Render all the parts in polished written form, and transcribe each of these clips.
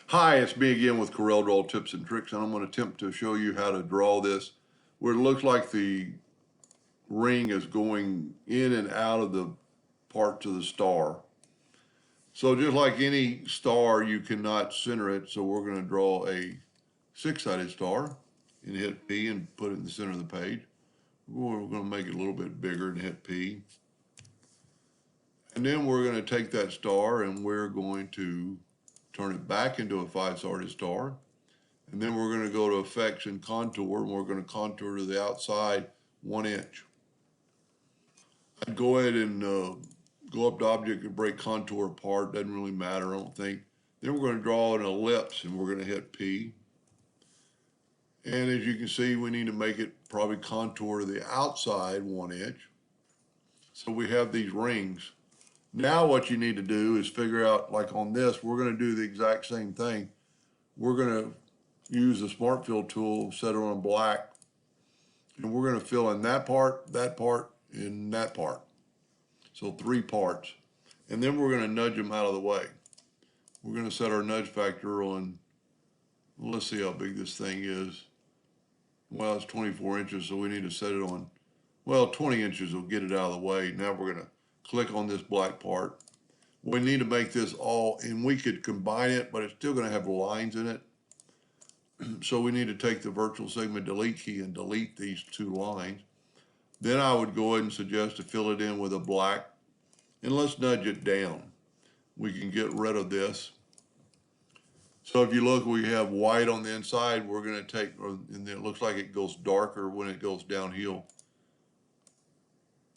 Hi, it's me again with CorelDraw tips and tricks, and I'm going to attempt to show you how to draw this where it looks like the ring is going in and out of the parts of the star. So just like any star, you cannot center it, so we're going to draw a six-sided star and hit P and put it in the center of the page. We're going to make it a little bit bigger and hit P. And then we're going to take that star and we're going to turn it back into a five-sided star. And then we're going to go to Effects and Contour, and we're going to contour to the outside 1 inch. I'd go ahead and go up to Object and break Contour apart. Doesn't really matter, I don't think. Then we're going to draw an ellipse, and we're going to hit P. And as you can see, we need to make it probably contour to the outside 1 inch. So we have these rings. Now what you need to do is figure out, like on this, we're going to do the exact same thing. We're going to use the Smart Fill tool, set it on black, and we're going to fill in that part, and that part. So 3 parts. And then we're going to nudge them out of the way. We're going to set our nudge factor on, let's see how big this thing is. Well, it's 24 inches, so we need to set it on, well, 20 inches will get it out of the way. Now we're going to click on this black part. We need to make this all, and we could combine it, but it's still going to have lines in it. So we need to take the virtual segment delete key and delete these 2 lines. Then I would go ahead and suggest to fill it in with a black, and let's nudge it down. We can get rid of this. So if you look, we have white on the inside. We're going to take, and it looks like it goes darker when it goes downhill.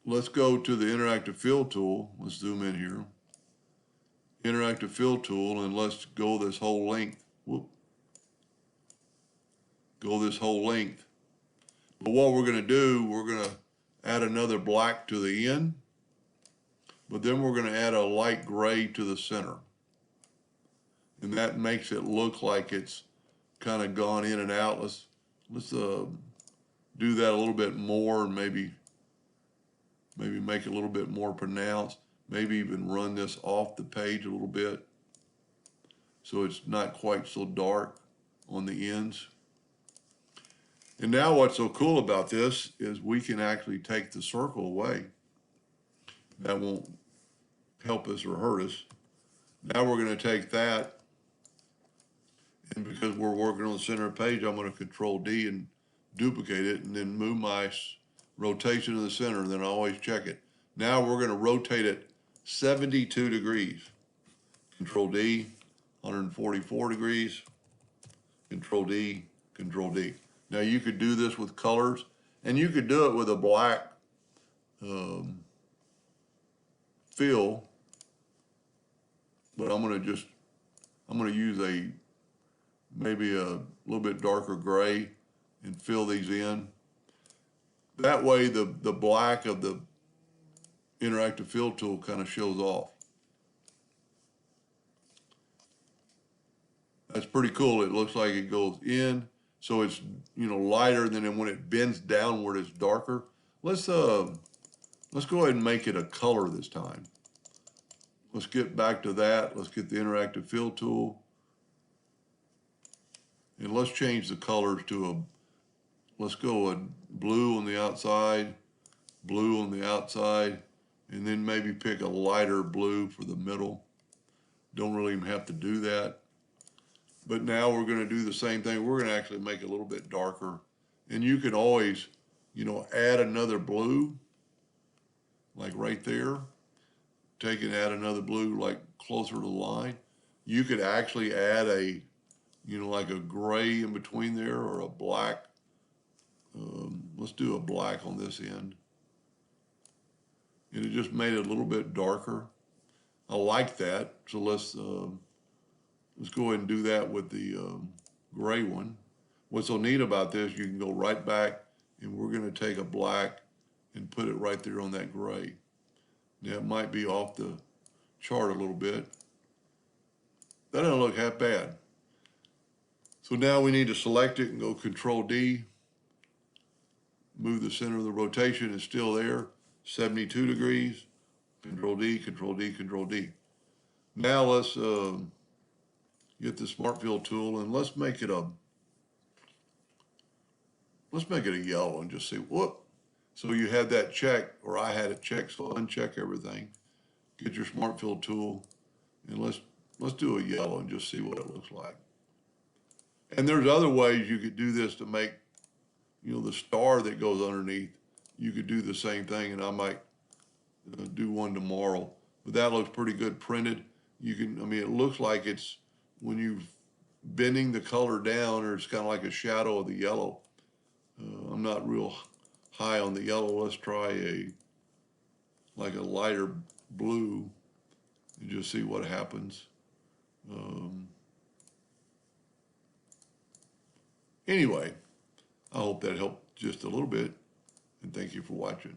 Let's go to the interactive fill tool. Let's zoom in here. Interactive fill tool, and let's go this whole length. Whoop. Go this whole length. But what we're going to do, we're going to add another black to the end, but then we're going to add a light gray to the center. And that makes it look like it's kind of gone in and out. Let's do that a little bit more, and maybe make it a little bit more pronounced. Maybe even run this off the page a little bit so it's not quite so dark on the ends. And now what's so cool about this is we can actually take the circle away. That won't help us or hurt us. Now we're going to take that, and because we're working on the center of the page, I'm going to Control D and duplicate it, and then move my rotation to the center, and then I always check it. Now we're going to rotate it 72 degrees. Control D, 144 degrees, Control D, Control D. Now you could do this with colors, and you could do it with a black fill, but I'm going to use maybe a little bit darker gray and fill these in. That way the black of the interactive fill tool kind of shows off. That's pretty cool. It looks like it goes in, so it's, lighter than when it bends downward, it's darker. Let's go ahead and make it a color this time. Let's get back to that. Let's get the interactive fill tool. And let's change the colors to let's go a blue on the outside, blue on the outside, and then maybe pick a lighter blue for the middle. Don't really even have to do that. But now we're going to do the same thing. We're going to actually make it a little bit darker. And you can always, add another blue, like right there. Take and add another blue, like closer to the line. You could actually add like a gray in between there, or a black. Let's do a black on this end. And it just made it a little bit darker. I like that. So let's go ahead and do that with the gray one. What's so neat about this, you can go right back, and we're going to take a black and put it right there on that gray. Now it might be off the chart a little bit. That doesn't look half bad. So now we need to select it and go Control D. Move the center of the rotation, it's still there, 72 degrees. Control D, Control D, Control D. Now let's get the Smart Fill tool, and let's make it a yellow and just see, whoop. So you had that check, or I had it checked, so uncheck everything. Get your Smart Fill tool, and let's do a yellow and just see what it looks like. And there's other ways you could do this to make, the star that goes underneath. You could do the same thing, and I might do one tomorrow. But that looks pretty good printed. You can, it looks like it's when you're bending the color down, or it's kind of like a shadow of the yellow. I'm not real high on the yellow. Let's try like a lighter blue and just see what happens. Anyway, I hope that helped just a little bit, and thank you for watching.